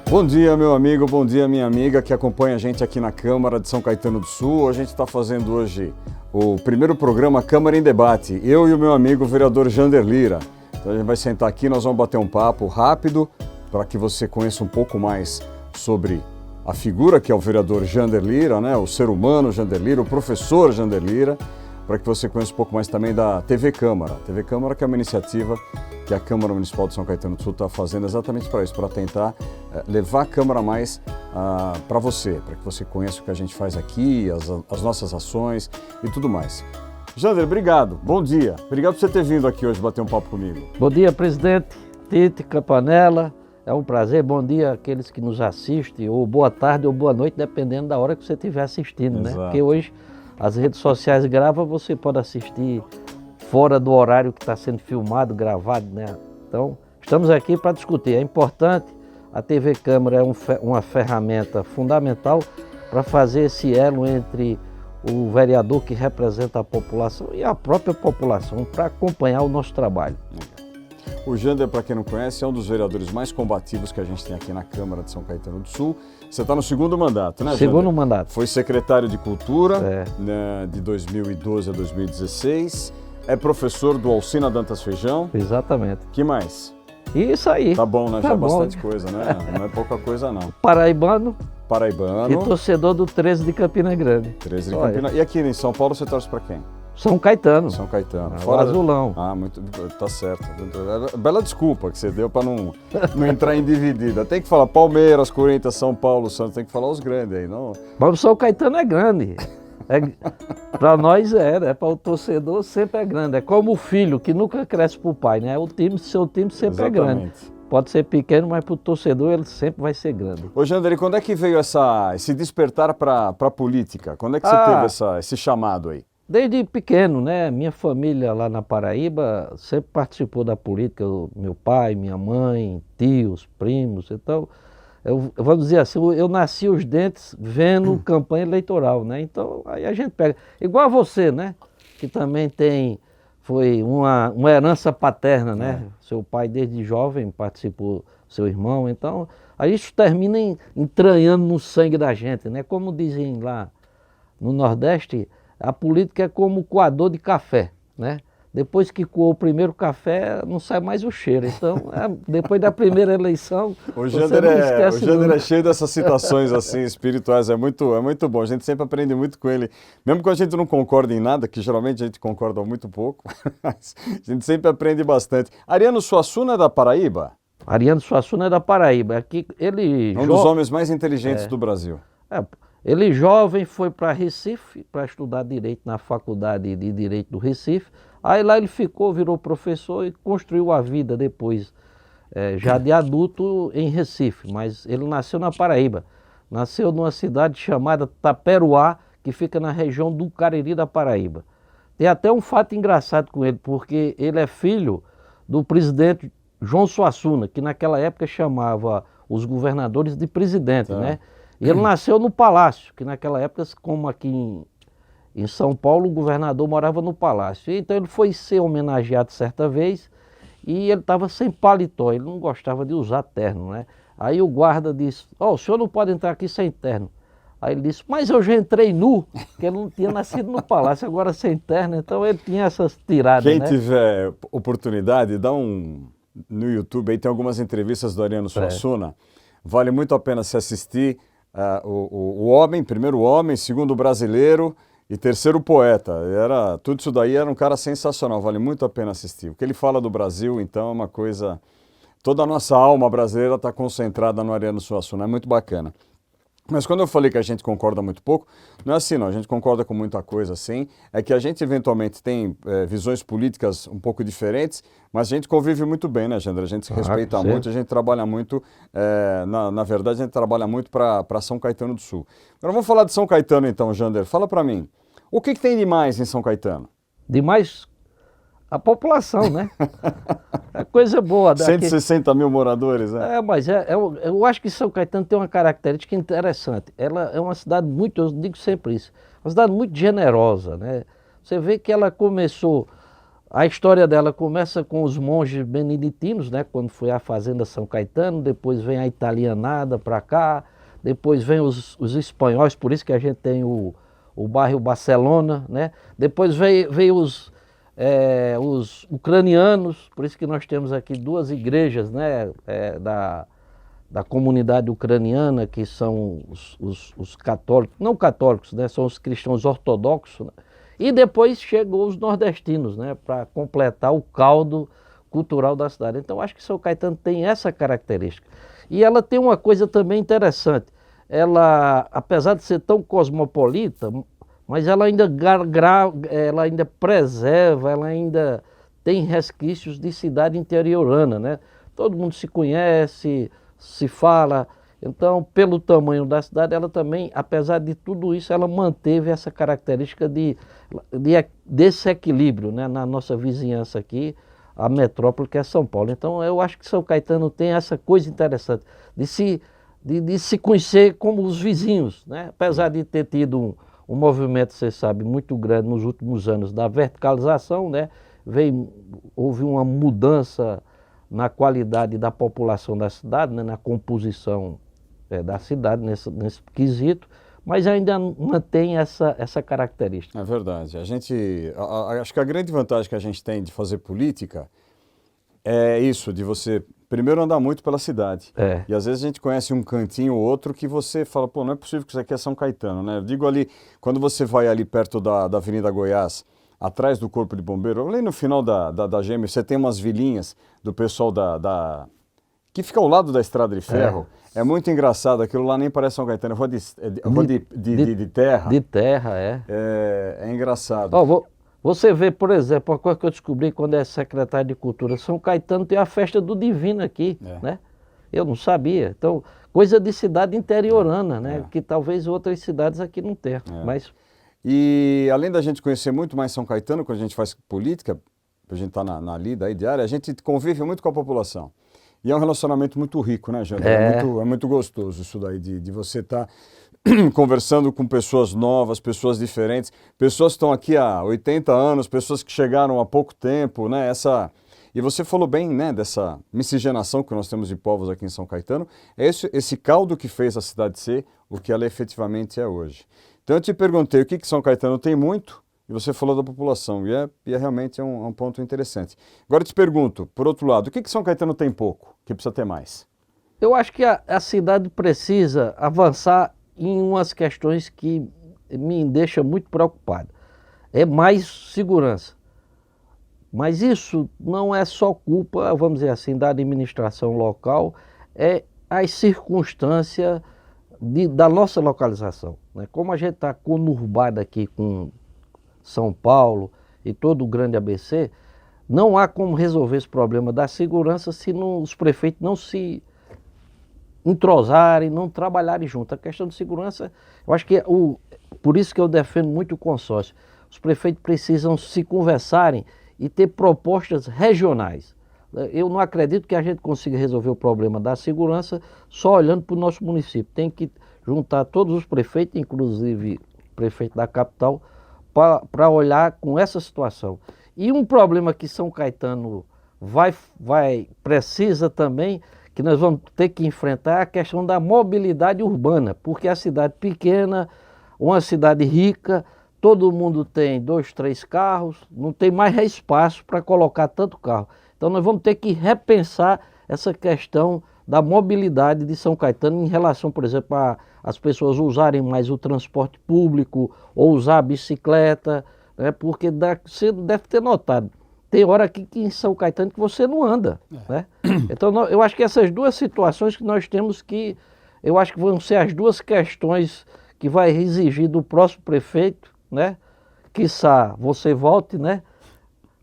Bom dia, meu amigo, bom dia, minha amiga que acompanha a gente aqui na Câmara de São Caetano do Sul. A gente está fazendo hoje o primeiro programa Câmara em Debate, eu e o meu amigo o vereador Jander Lira. Então a gente vai sentar aqui, nós vamos bater um papo rápido para que você conheça um pouco mais sobre a figura que é o vereador Jander Lira, né? O ser humano Jander Lira, o professor Jander Lira, para que você conheça um pouco mais também da TV Câmara. TV Câmara, que é uma iniciativa que a Câmara Municipal de São Caetano do Sul está fazendo exatamente para isso, para tentar levar a Câmara mais para você, para que você conheça o que a gente faz aqui, as nossas ações e tudo mais. Jander, obrigado, bom dia. Obrigado por você ter vindo aqui hoje bater um papo comigo. Bom dia, presidente Tite Campanella. É um prazer, bom dia àqueles que nos assistem, ou boa tarde ou boa noite, dependendo da hora que você estiver assistindo, né? Porque hoje as redes sociais gravam, você pode assistir fora do horário que está sendo filmado, gravado, né? Então, estamos aqui para discutir. É importante, a TV Câmara é uma ferramenta fundamental para fazer esse elo entre o vereador que representa a população e a própria população, para acompanhar o nosso trabalho. O Jander, para quem não conhece, é um dos vereadores mais combativos que a gente tem aqui na Câmara de São Caetano do Sul. Você está no segundo mandato, né, Jander? Segundo mandato. Foi secretário de Cultura, né, de 2012 a 2016. É professor do Alcina Dantas Feijão. Exatamente. Que mais? Isso aí. Tá bom, né? Já é bom. Bastante coisa, né? Não é pouca coisa, não. Paraibano. Paraibano. E torcedor do 13 de Campina Grande. 13 de Campina. E aqui em São Paulo você torce para quem? São Caetano. São Caetano. Fora o azulão. Muito, tá certo. Bela desculpa que você deu para não entrar em dividida. Tem que falar Palmeiras, Corinthians, São Paulo, Santos, tem que falar os grandes aí, não? Mas o São Caetano é grande. Para nós né? Para o torcedor sempre é grande. É como o filho que nunca cresce para o pai, né? Seu time sempre é grande. Pode ser pequeno, mas para o torcedor ele sempre vai ser grande. Ô Jander, quando é que veio esse despertar para a política? Quando é que você teve esse chamado aí? Desde pequeno, né? Minha família lá na Paraíba sempre participou da política. Meu pai, minha mãe, tios, primos. Então, eu vou dizer assim, eu nasci os dentes vendo campanha eleitoral, né? Então, aí a gente pega. Igual a você, né? Que também foi uma herança paterna, né? Seu pai desde jovem participou, seu irmão. Então, aí isso termina entranhando no sangue da gente, né? Como dizem lá no Nordeste, a política é como o coador de café, né? Depois que coou o primeiro café, não sai mais o cheiro. Então, depois da primeira eleição, o Jander é cheio dessas citações assim espirituais, é muito bom. A gente sempre aprende muito com ele, mesmo que a gente não concorde em nada, que geralmente a gente concorda muito pouco, mas a gente sempre aprende bastante. Ariano Suassuna é da Paraíba? Ariano Suassuna é da Paraíba. Aqui, ele é um dos homens mais inteligentes do Brasil. Ele jovem foi para Recife para estudar Direito na Faculdade de Direito do Recife. Aí lá ele ficou, virou professor e construiu a vida depois, já de adulto em Recife. Mas ele nasceu na Paraíba. Nasceu numa cidade chamada Taperoá, que fica na região do Cariri da Paraíba. Tem até um fato engraçado com ele, porque ele é filho do presidente João Suassuna, que naquela época chamava os governadores de presidente, né? E ele nasceu no Palácio, que naquela época, como aqui em São Paulo, o governador morava no Palácio. Então ele foi ser homenageado certa vez e ele estava sem paletó, ele não gostava de usar terno, né? Aí o guarda disse, o senhor não pode entrar aqui sem terno. Aí ele disse, mas eu já entrei nu, porque ele não tinha nascido no Palácio, agora sem terno, então ele tinha essas tiradas, Quem né? tiver oportunidade, dá no YouTube, aí tem algumas entrevistas do Ariano Suassuna, vale muito a pena se assistir. O homem, primeiro homem, segundo brasileiro e terceiro poeta. Tudo isso daí era um cara sensacional, vale muito a pena assistir. O que ele fala do Brasil, então, é uma coisa... Toda a nossa alma brasileira está concentrada no Ariano Suassuna, é muito bacana. Mas quando eu falei que a gente concorda muito pouco, não é assim não, a gente concorda com muita coisa assim, é que a gente eventualmente tem visões políticas um pouco diferentes, mas a gente convive muito bem, né, Jander? A gente se respeita muito, a gente trabalha muito, na verdade a gente trabalha muito para São Caetano do Sul. Agora vamos falar de São Caetano então, Jander, fala para mim, o que tem de mais em São Caetano? De mais? A população, né? É coisa boa. 160 mil moradores, né? Mas eu acho que São Caetano tem uma característica interessante. Ela é uma cidade muito, eu digo sempre isso, uma cidade muito generosa, né? Você vê que ela começou A história dela começa com os monges beneditinos, né, quando foi a Fazenda São Caetano, depois vem a italianada para cá, depois vem os espanhóis, por isso que a gente tem o bairro Barcelona, né? Depois veio os ucranianos, por isso que nós temos aqui duas igrejas, né, da comunidade ucraniana, que são os católicos, não católicos, né, são os cristãos ortodoxos, né? E depois chegou os nordestinos, né, para completar o caldo cultural da cidade. Então acho que São Caetano tem essa característica. E ela tem uma coisa também interessante. Ela, apesar de ser tão cosmopolita, mas ela ainda preserva, ela ainda tem resquícios de cidade interiorana, né? Todo mundo se conhece, se fala. Então, pelo tamanho da cidade, ela também, apesar de tudo isso, ela manteve essa característica desse equilíbrio, né, na nossa vizinhança aqui, a metrópole que é São Paulo. Então, eu acho que São Caetano tem essa coisa interessante de se conhecer como os vizinhos, né? Apesar de ter tido um movimento, você sabe, muito grande nos últimos anos da verticalização, né? Houve uma mudança na qualidade da população da cidade, né, na composição da cidade, nesse quesito, mas ainda mantém essa característica. É verdade. Acho que a grande vantagem que a gente tem de fazer política é isso, de você primeiro andar muito pela cidade. E às vezes a gente conhece um cantinho ou outro que você fala, pô, não é possível que isso aqui é São Caetano, né? Eu digo ali, quando você vai ali perto da Avenida Goiás, atrás do Corpo de Bombeiro, ali no final da GM, você tem umas vilinhas do pessoal que fica ao lado da Estrada de Ferro. É muito engraçado, aquilo lá nem parece São Caetano, rua de terra. De terra, É engraçado. Você vê, por exemplo, uma coisa que eu descobri quando é secretário de Cultura, São Caetano tem a festa do Divino aqui, né? Eu não sabia. Então, coisa de cidade interiorana, né? Que talvez outras cidades aqui não tenham. Mas... E além da gente conhecer muito mais São Caetano, quando a gente faz política, a gente está na lida aí diária, a gente convive muito com a população. E é um relacionamento muito rico, né, Jânio? É muito gostoso isso daí, de você estar conversando com pessoas novas, pessoas diferentes, pessoas que estão aqui há 80 anos, pessoas que chegaram há pouco tempo, né? E você falou bem, né, dessa miscigenação que nós temos de povos aqui em São Caetano. É esse caldo que fez a cidade ser o que ela efetivamente é hoje. Então eu te perguntei o que São Caetano tem muito, e você falou da população, e realmente é um ponto interessante. Agora eu te pergunto, por outro lado, o que São Caetano tem pouco, que precisa ter mais? Eu acho que a cidade precisa avançar em umas questões que me deixam muito preocupado. É mais segurança. Mas isso não é só culpa, vamos dizer assim, da administração local, é as circunstâncias da nossa localização, né? Como a gente está conurbado aqui com São Paulo e todo o grande ABC, não há como resolver esse problema da segurança se os prefeitos não se entrosarem, não trabalharem junto. A questão de segurança, eu acho que por isso que eu defendo muito o consórcio. Os prefeitos precisam se conversarem e ter propostas regionais. Eu não acredito que a gente consiga resolver o problema da segurança só olhando para o nosso município. Tem que juntar todos os prefeitos, inclusive o prefeito da capital, para olhar com essa situação. E um problema que São Caetano precisa também, que nós vamos ter que enfrentar, é a questão da mobilidade urbana, porque a cidade pequena, uma cidade rica, todo mundo tem 2, 3 carros, não tem mais espaço para colocar tanto carro. Então nós vamos ter que repensar essa questão da mobilidade de São Caetano em relação, por exemplo, as pessoas usarem mais o transporte público ou usar a bicicleta, né? Porque você deve ter notado, tem hora aqui que em São Caetano que você não anda, né? Então eu acho que essas duas situações que nós temos eu acho que vão ser as duas questões que vai exigir do próximo prefeito, né? Quiçá você volte, né?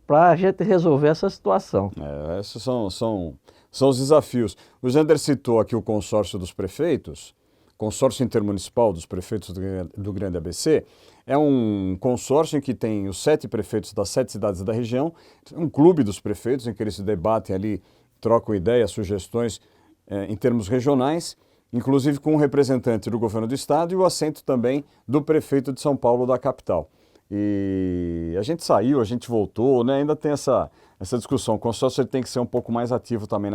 Para a gente resolver essa situação. Esses são os desafios. O Jander citou aqui o consórcio dos prefeitos, consórcio intermunicipal dos prefeitos do Grande ABC. É um consórcio em que tem os 7 prefeitos das 7 cidades da região, um clube dos prefeitos em que eles se debatem ali, trocam ideias, sugestões em termos regionais, inclusive com um representante do governo do estado e o assento também do prefeito de São Paulo, da capital. e a gente saiu, a gente voltou, né? Ainda tem essa discussão. O consórcio ele tem que ser um pouco mais ativo também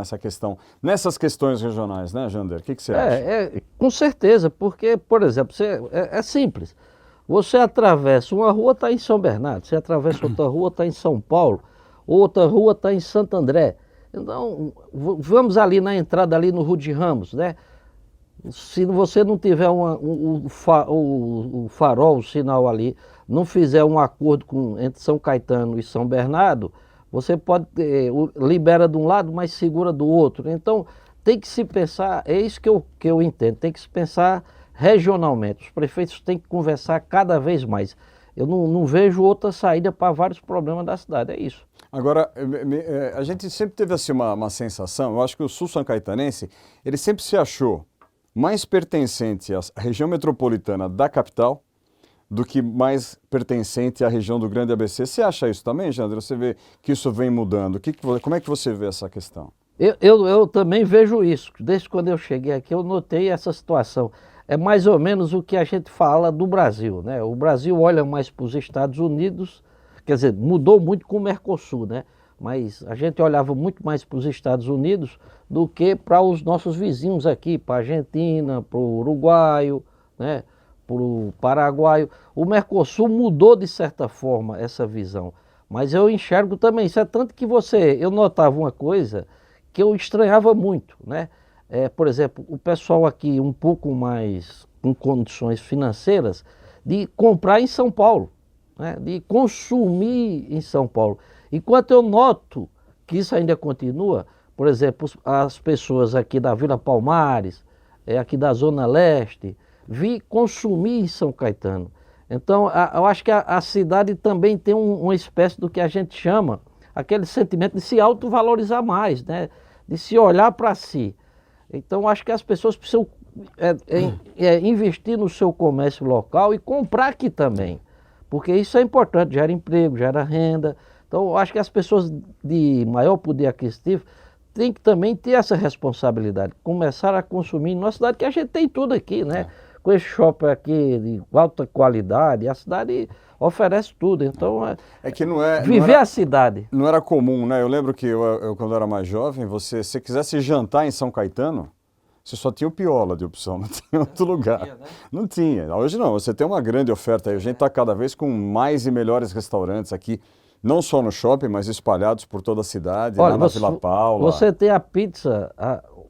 nessas questões regionais, né, Jander? O que você acha? Com certeza, porque, por exemplo, é simples. Você atravessa uma rua, está em São Bernardo, você atravessa outra rua, está em São Paulo, outra rua está em Santo André. Então, vamos ali na entrada, ali no Rua de Ramos, né? Se você não tiver o farol, o sinal ali, não fizer um acordo entre São Caetano e São Bernardo, você pode libera de um lado, mas segura do outro. Então, tem que se pensar, é isso que eu entendo, tem que se pensar regionalmente. Os prefeitos têm que conversar cada vez mais. Eu não vejo outra saída para vários problemas da cidade, é isso. Agora, a gente sempre teve assim uma sensação, eu acho que o sul são-caetanense, ele sempre se achou mais pertencente à região metropolitana da capital do que mais pertencente à região do Grande ABC. Você acha isso também, Jander? Você vê que isso vem mudando? Como é que você vê essa questão? Eu também vejo isso. Desde quando eu cheguei aqui, eu notei essa situação. É mais ou menos o que a gente fala do Brasil, né? O Brasil olha mais para os Estados Unidos, quer dizer, mudou muito com o Mercosul, né? Mas a gente olhava muito mais para os Estados Unidos do que para os nossos vizinhos aqui, para a Argentina, para o Uruguaio, né? Para o Paraguaio. O Mercosul mudou de certa forma essa visão, mas eu enxergo também, isso é tanto que eu notava uma coisa que eu estranhava muito, né? Por exemplo, o pessoal aqui um pouco mais com condições financeiras de comprar em São Paulo, né? De consumir em São Paulo. Enquanto eu noto que isso ainda continua, por exemplo, as pessoas aqui da Vila Palmares, aqui da Zona Leste, vi consumir em São Caetano. Então, eu acho que a cidade também tem uma espécie do que a gente chama, aquele sentimento de se autovalorizar mais, né? De se olhar para si. Então, acho que as pessoas precisam investir no seu comércio local e comprar aqui também, porque isso é importante, gera emprego, gera renda. Então, acho que as pessoas de maior poder aquisitivo têm que também ter essa responsabilidade, começar a consumir numa cidade que a gente tem tudo aqui, né? Com esse shopping aqui de alta qualidade, a cidade oferece tudo. Então, que viver a cidade. Não era comum, né? Eu lembro que quando eu era mais jovem, se quisesse jantar em São Caetano, você só tinha o Piola de opção, não tinha outro lugar. Não tinha, né? Não tinha. Hoje não, você tem uma grande oferta aí. A gente está cada vez com mais e melhores restaurantes aqui, não só no shopping, mas espalhados por toda a cidade, lá na Vila Paula. Você tem a pizza,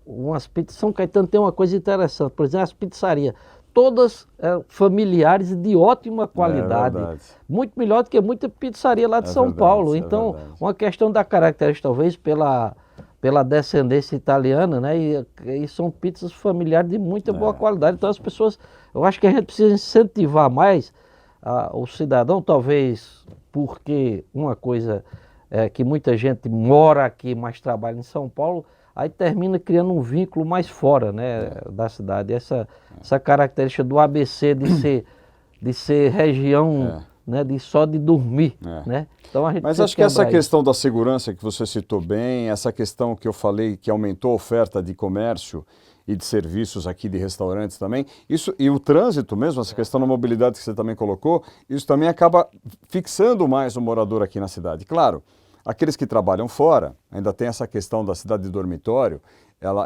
umas pizzas, São Caetano tem uma coisa interessante, por exemplo, as pizzarias, todas familiares e de ótima qualidade, muito melhor do que muita pizzaria lá de São Paulo. Então, uma questão da característica, talvez pela descendência italiana, né? E são pizzas familiares de muita boa qualidade. Então, as pessoas, eu acho que a gente precisa incentivar mais o cidadão, talvez porque uma coisa é que muita gente mora aqui, mas trabalha em São Paulo, aí termina criando um vínculo mais fora, né, da cidade. Essa característica do ABC de ser região, né, só de dormir, né? Então a gente Mas acho que essa questão da segurança que você citou bem, essa questão que eu falei que aumentou a oferta de comércio e de serviços aqui, de restaurantes também, isso, e o trânsito mesmo, essa questão da mobilidade que você também colocou, isso também acaba fixando mais o morador aqui na cidade. Claro, aqueles que trabalham fora, ainda tem essa questão da cidade de dormitório,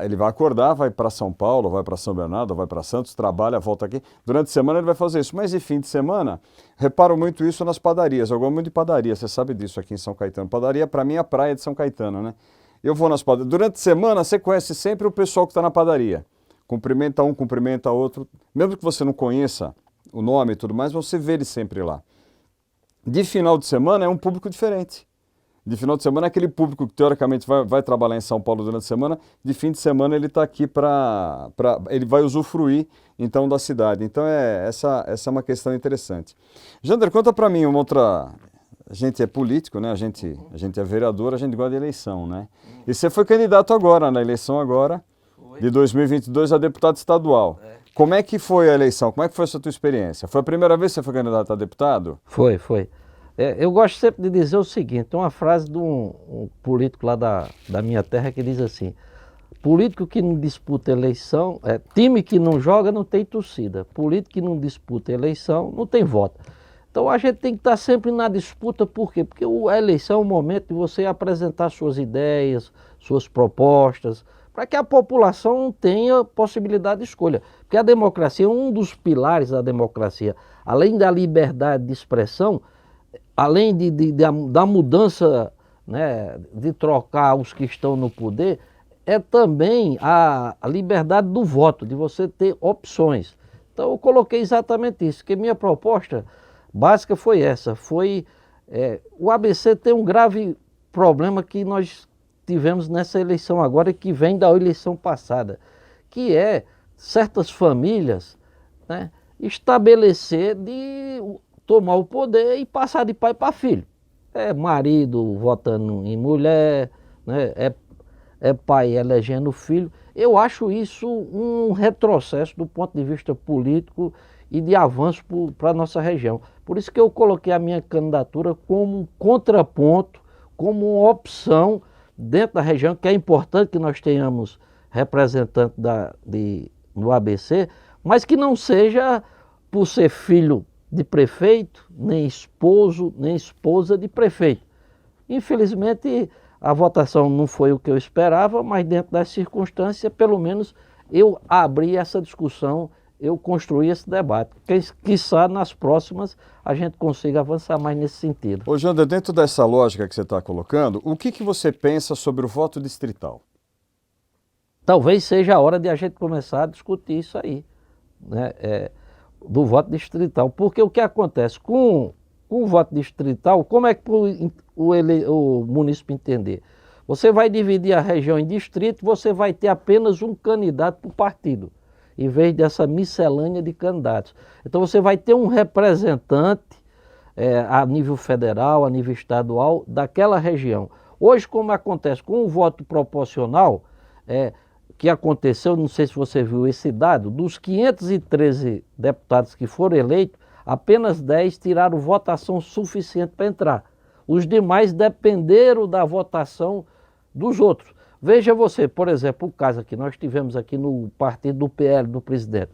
ele vai acordar, vai para São Paulo, vai para São Bernardo, vai para Santos, trabalha, volta aqui. Durante a semana ele vai fazer isso, mas de fim de semana, reparo muito isso nas padarias. Eu gosto muito de padaria, você sabe disso aqui em São Caetano. Padaria, para mim, é a praia de São Caetano, né? Eu vou nas padarias. Durante a semana, você conhece sempre o pessoal que está na padaria. Cumprimenta um, cumprimenta outro. Mesmo que você não conheça o nome e tudo mais, você vê ele sempre lá. De final de semana, é um público diferente. De final de semana é aquele público que teoricamente vai trabalhar em São Paulo durante a semana, de fim de semana ele está aqui ele vai usufruir então da cidade. Então essa é uma questão interessante. Jander, conta para mim uma outra... A gente é político, né? A gente é vereador, a gente gosta de eleição, né? E você foi candidato agora, na eleição agora, de 2022 a deputado estadual. Como é que foi a eleição? Como é que foi essa tua experiência? Foi a primeira vez que você foi candidato a deputado? Foi. Eu gosto sempre de dizer o seguinte, tem uma frase de um político lá da minha terra que diz assim: político que não disputa eleição, time que não joga não tem torcida, político que não disputa eleição não tem voto. Então a gente tem que estar sempre na disputa, por quê? Porque a eleição é o momento de você apresentar suas ideias, suas propostas, para que a população tenha possibilidade de escolha. Porque a democracia, um dos pilares da democracia, além da liberdade de expressão, além da mudança, né, de trocar os que estão no poder, é também a liberdade do voto, de você ter opções. Então eu coloquei exatamente isso, que minha proposta básica foi essa, o ABC tem um grave problema que nós tivemos nessa eleição agora, que vem da eleição passada, que é certas famílias, né, estabelecer de tomar o poder e passar de pai para filho. É marido votando em mulher, né, é pai elegendo filho. Eu acho isso um retrocesso do ponto de vista político e de avanço para a nossa região. Por isso que eu coloquei a minha candidatura como um contraponto, como uma opção dentro da região, que é importante que nós tenhamos representante no ABC, mas que não seja por ser filho de prefeito, nem esposo, nem esposa de prefeito. Infelizmente, a votação não foi o que eu esperava, mas dentro das circunstâncias, pelo menos, eu abri essa discussão, eu construí esse debate. Quiçá nas próximas a gente consiga avançar mais nesse sentido. Ô, Jander, dentro dessa lógica que você está colocando, o que você pensa sobre o voto distrital? Talvez seja a hora de a gente começar a discutir isso aí, né? Do voto distrital. Porque o que acontece com o voto distrital, como é que o munícipe entender? Você vai dividir a região em distrito, você vai ter apenas um candidato por partido, em vez dessa miscelânea de candidatos. Então você vai ter um representante a nível federal, a nível estadual, daquela região. Hoje, como acontece com o voto proporcional, que aconteceu, não sei se você viu esse dado, dos 513 deputados que foram eleitos, apenas 10 tiraram votação suficiente para entrar. Os demais dependeram da votação dos outros. Veja você, por exemplo, o caso aqui, nós tivemos aqui no partido do PL, do presidente,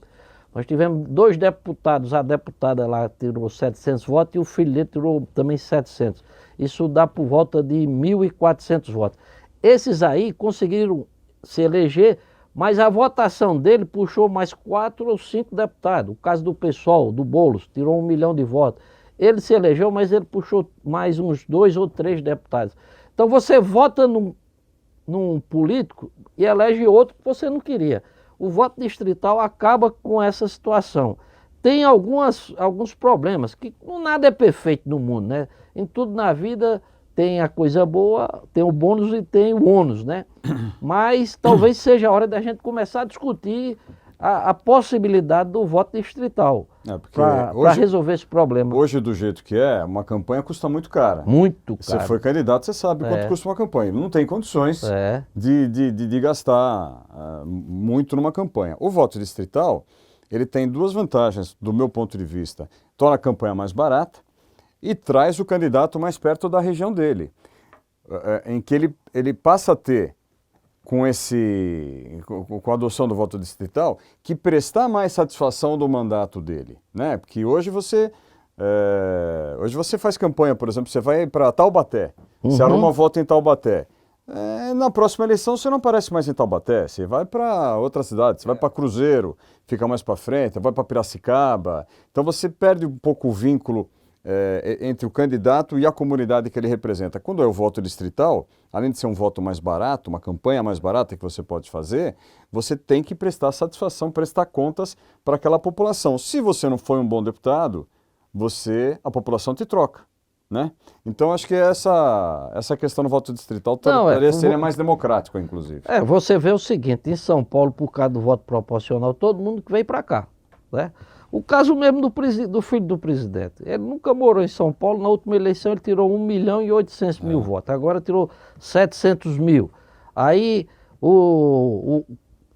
nós tivemos 2 deputados, a deputada lá tirou 700 votos e o filho dele tirou também 700. Isso dá por volta de 1.400 votos. Esses aí conseguiram se eleger, mas a votação dele puxou mais 4 ou 5 deputados. O caso do PSOL, do Boulos, tirou 1 milhão de votos. Ele se elegeu, mas ele puxou mais uns 2 ou 3 deputados. Então você vota num político e elege outro que você não queria. O voto distrital acaba com essa situação. Tem alguns problemas, que nada é perfeito no mundo, né? Em tudo na vida tem a coisa boa, tem o bônus e tem o ônus, né? Mas talvez seja a hora da gente começar a discutir a possibilidade do voto distrital para resolver esse problema. Hoje, do jeito que é, uma campanha custa muito cara. Muito caro. Você foi candidato, você sabe quanto custa uma campanha. Não tem condições de gastar muito numa campanha. O voto distrital, ele tem 2 vantagens, do meu ponto de vista. Torna a campanha mais barata e traz o candidato mais perto da região dele, em que ele passa a ter, com a adoção do voto distrital, que prestar mais satisfação do mandato dele, né? Porque hoje você faz campanha, por exemplo, você vai para Taubaté, você arruma voto em Taubaté. Na próxima eleição você não aparece mais em Taubaté, você vai para outra cidade, você vai para Cruzeiro, fica mais para frente, vai para Piracicaba. Então você perde um pouco o vínculo entre o candidato e a comunidade que ele representa. Quando é o voto distrital, além de ser um voto mais barato, uma campanha mais barata que você pode fazer, você tem que prestar satisfação, prestar contas para aquela população. Se você não foi um bom deputado, a população te troca, né? Então acho que essa questão do voto distrital seria mais democrático, inclusive. Você vê o seguinte, em São Paulo, por causa do voto proporcional, todo mundo que veio para cá, né? O caso mesmo do filho do presidente. Ele nunca morou em São Paulo. Na última eleição ele tirou 1.800.000 votos. Agora tirou 700.000. Aí o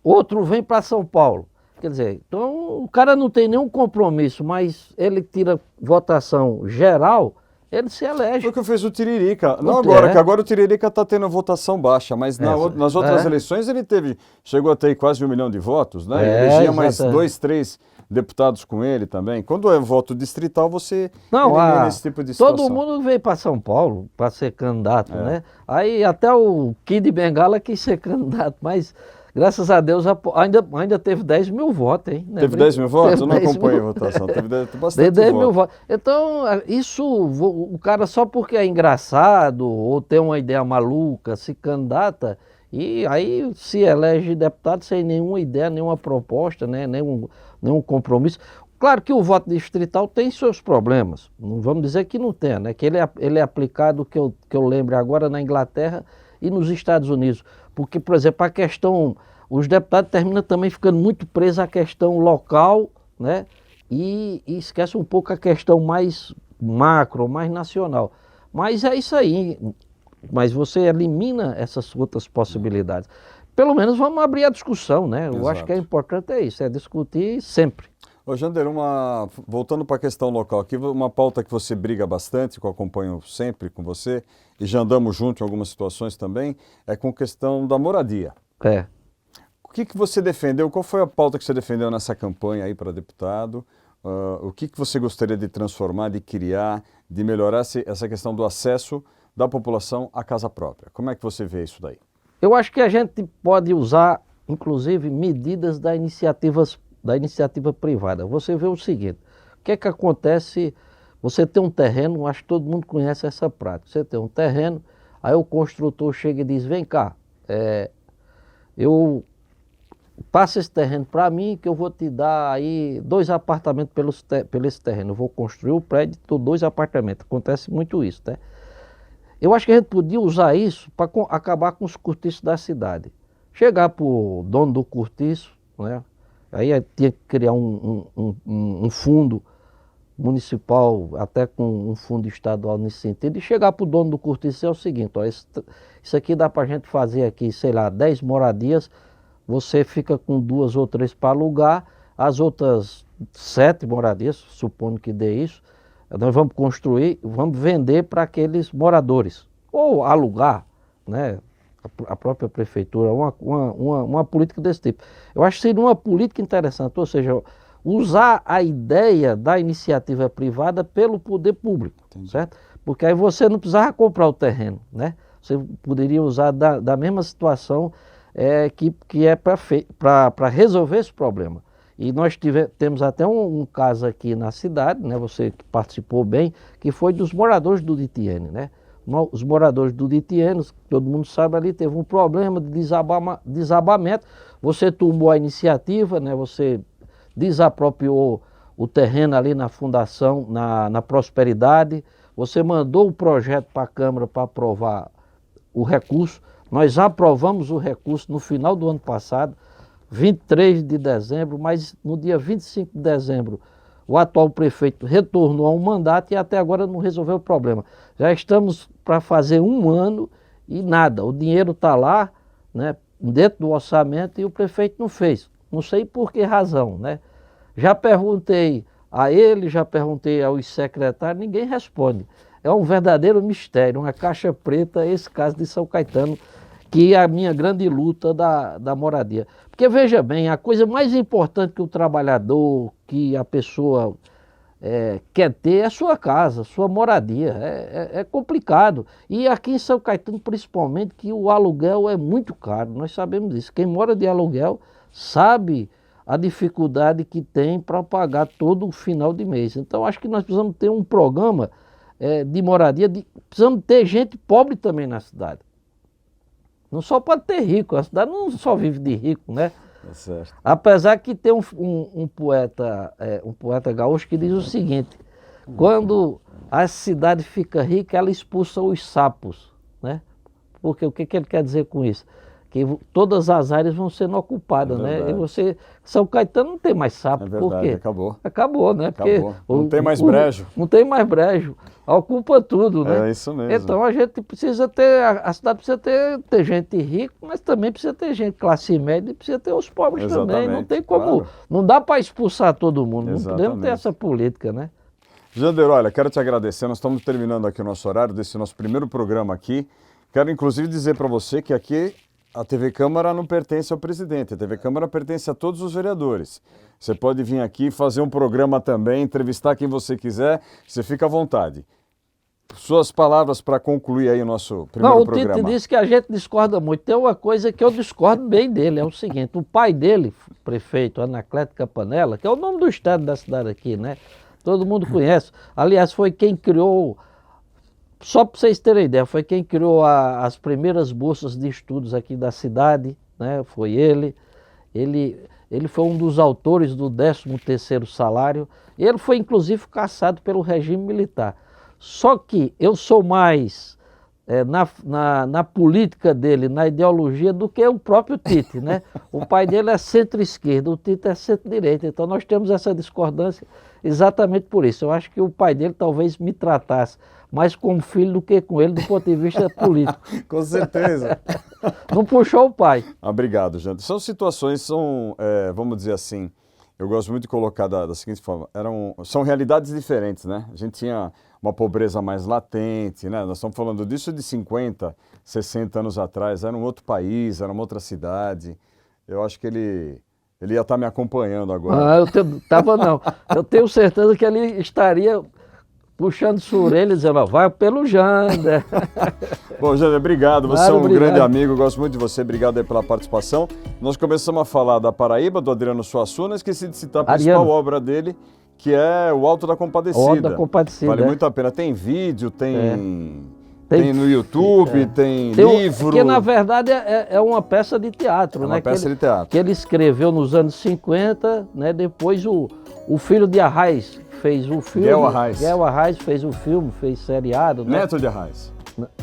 outro vem para São Paulo. Quer dizer, então o cara não tem nenhum compromisso, mas ele tira votação geral, ele se elege. Foi o que fez o Tiririca. Não agora, que agora o Tiririca está tendo votação baixa, mas nas outras eleições ele chegou a ter quase 1 milhão de votos, né? Elegia mais 2, 3 deputados com ele também? Quando é voto distrital, você Não, elimina esse tipo de situação. todo mundo veio para São Paulo para ser candidato, né? Aí até o Kid Bengala quis ser candidato, mas graças a Deus ainda teve 10 mil votos, hein? Teve 10 mil votos? Eu não acompanhei a votação. Teve bastante 10 mil votos. votos. Então, isso, o cara só porque é engraçado ou tem uma ideia maluca, se candidata e aí se elege deputado sem nenhuma ideia, nenhuma proposta, né? nenhum compromisso. Claro que o voto distrital tem seus problemas, não vamos dizer que não tem, né? Que ele é aplicado, que eu lembro agora, na Inglaterra e nos Estados Unidos. Porque, por exemplo, a questão, os deputados terminam também ficando muito presos à questão local, né? E esquece um pouco a questão mais macro, mais nacional. Mas é isso aí, mas você elimina essas outras possibilidades. Pelo menos vamos abrir a discussão, né? Eu acho que é importante isso, é discutir sempre. Ô Jander, voltando para a questão local, aqui uma pauta que você briga bastante, que eu acompanho sempre com você, e já andamos juntos em algumas situações também, é com a questão da moradia. É. O que você defendeu? Qual foi a pauta que você defendeu nessa campanha aí para deputado? O que você gostaria de transformar, de criar, de melhorar essa questão do acesso da população à casa própria? Como é que você vê isso daí? Eu acho que a gente pode usar, inclusive, medidas da iniciativa privada. Você vê o seguinte, o que é que acontece, você tem um terreno, acho que todo mundo conhece essa prática, você tem um terreno, aí o construtor chega e diz, vem cá, eu passo esse terreno para mim que eu vou te dar aí 2 apartamentos pelo esse terreno, eu vou construir o prédio e 2 apartamentos, acontece muito isso, né? Eu acho que a gente podia usar isso para acabar com os cortiços da cidade. Chegar para o dono do cortiço, né? Aí tinha que criar um fundo municipal, até com um fundo estadual nesse sentido, e chegar para o dono do cortiço e é o seguinte, ó, isso aqui dá para a gente fazer aqui, sei lá, 10 moradias, você fica com 2 ou 3 para alugar, as outras 7 moradias, supondo que dê isso, nós vamos construir, vamos vender para aqueles moradores, ou alugar, né? A própria prefeitura, uma política desse tipo. Eu acho que seria uma política interessante, ou seja, usar a ideia da iniciativa privada pelo poder público, certo? Porque aí você não precisava comprar o terreno, né? Você poderia usar da mesma situação que é para resolver esse problema. E nós temos até um caso aqui na cidade, né? Você que participou bem, que foi dos moradores do Ditiene, né? Os moradores do Ditiene, todo mundo sabe ali, teve um problema de desabamento. Você tomou a iniciativa, né? Você desapropriou o terreno ali na fundação, na Prosperidade. Você mandou o projeto para a Câmara para aprovar o recurso. Nós aprovamos o recurso no final do ano passado, 23 de dezembro, mas no dia 25 de dezembro o atual prefeito retornou ao mandato e até agora não resolveu o problema. Já estamos para fazer 1 ano e nada, o dinheiro está lá, né, dentro do orçamento e o prefeito não fez. Não sei por que razão, né? Já perguntei a ele, já perguntei aos secretários, ninguém responde. É um verdadeiro mistério, uma caixa preta, esse caso de São Caetano, que é a minha grande luta da moradia. Porque veja bem, a coisa mais importante que o trabalhador, que a pessoa quer ter é a sua casa, sua moradia. É complicado. E aqui em São Caetano, principalmente, que o aluguel é muito caro, nós sabemos disso. Quem mora de aluguel sabe a dificuldade que tem para pagar todo o final de mês. Então acho que nós precisamos ter um programa de moradia, precisamos ter gente pobre também na cidade. Não só pode ter rico, a cidade não só vive de rico, né? É certo. Apesar que tem um poeta gaúcho que diz o seguinte, quando a cidade fica rica, ela expulsa os sapos, né? Porque o que ele quer dizer com isso? Que todas as áreas vão sendo ocupadas, né? E São Caetano não tem mais sapo, por quê? Acabou. Acabou, né? Porque não tem mais brejo. Não tem mais brejo, ocupa tudo, né? É isso mesmo. Então a gente precisa ter, a cidade precisa ter gente rica, mas também precisa ter gente classe média e precisa ter os pobres também. Não tem como, claro. Não dá para expulsar todo mundo, não podemos ter essa política, né? Jander, olha, quero te agradecer, nós estamos terminando aqui o nosso horário desse nosso primeiro programa aqui. Quero inclusive dizer para você que aqui a TV Câmara não pertence ao presidente, a TV Câmara pertence a todos os vereadores. Você pode vir aqui fazer um programa também, entrevistar quem você quiser, você fica à vontade. Suas palavras para concluir aí o nosso primeiro programa. O Tite disse que a gente discorda muito. Tem uma coisa que eu discordo bem dele, é o seguinte, o pai dele, prefeito Anacleto Campanella, que é o nome do estado da cidade aqui, né? Todo mundo conhece. Aliás, foi quem criou, só para vocês terem ideia, foi quem criou as primeiras bolsas de estudos aqui da cidade, né? Foi ele. Ele foi um dos autores do 13º salário. Ele foi, inclusive, caçado pelo regime militar. Só que eu sou mais na política dele, na ideologia, do que o próprio Tite, né? O pai dele é centro-esquerda, o Tite é centro-direita. Então nós temos essa discordância exatamente por isso. Eu acho que o pai dele talvez me tratasse mais como filho do que com ele, do ponto de vista político. Com certeza. Não puxou o pai. Obrigado, Jânio. São situações, vamos dizer assim, eu gosto muito de colocar da seguinte forma, são realidades diferentes, né? A gente tinha uma pobreza mais latente, né? Nós estamos falando disso de 50, 60 anos atrás, era um outro país, era uma outra cidade. Eu acho que ele ia estar me acompanhando agora. Não. Eu tenho certeza que ele estaria puxando sua orelha e dizendo, vai pelo Jander. Bom, Jander, obrigado. Você é um grande amigo, gosto muito de você. Obrigado aí pela participação. Nós começamos a falar da Paraíba, do Adriano Suassuna, esqueci de citar a principal obra dele, que é o Alto da Compadecida. O Alto da Compadecida. Vale muito a pena. Tem vídeo, tem no YouTube, tem livro. Que na verdade é uma peça de teatro, né? Uma peça de teatro. Que ele escreveu nos anos 50, né? Depois o filho de Arraes fez o filme. Guel Arraes fez o filme, fez seriado. Né? Neto de Arraes.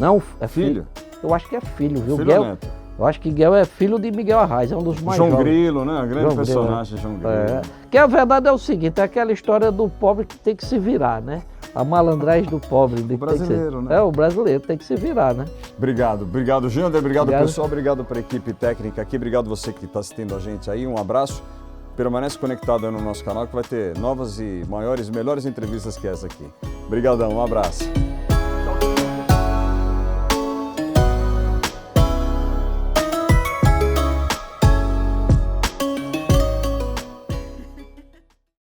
Não, é filho. Eu acho que é filho, viu? Filho ou neto? Eu acho que Guel é filho de Miguel Arraes, é um dos mais jovens. João Grilo, né? Grande personagem, João Grilo. Que a verdade é o seguinte, é aquela história do pobre que tem que se virar, né? A malandragem do pobre. O brasileiro, né? O brasileiro tem que se virar, né? Obrigado, Jander. Obrigado, pessoal. Obrigado para a equipe técnica aqui. Obrigado você que está assistindo a gente aí. Um abraço. Permanece conectado aí no nosso canal que vai ter novas e maiores, melhores entrevistas que essa aqui. Obrigadão, um abraço.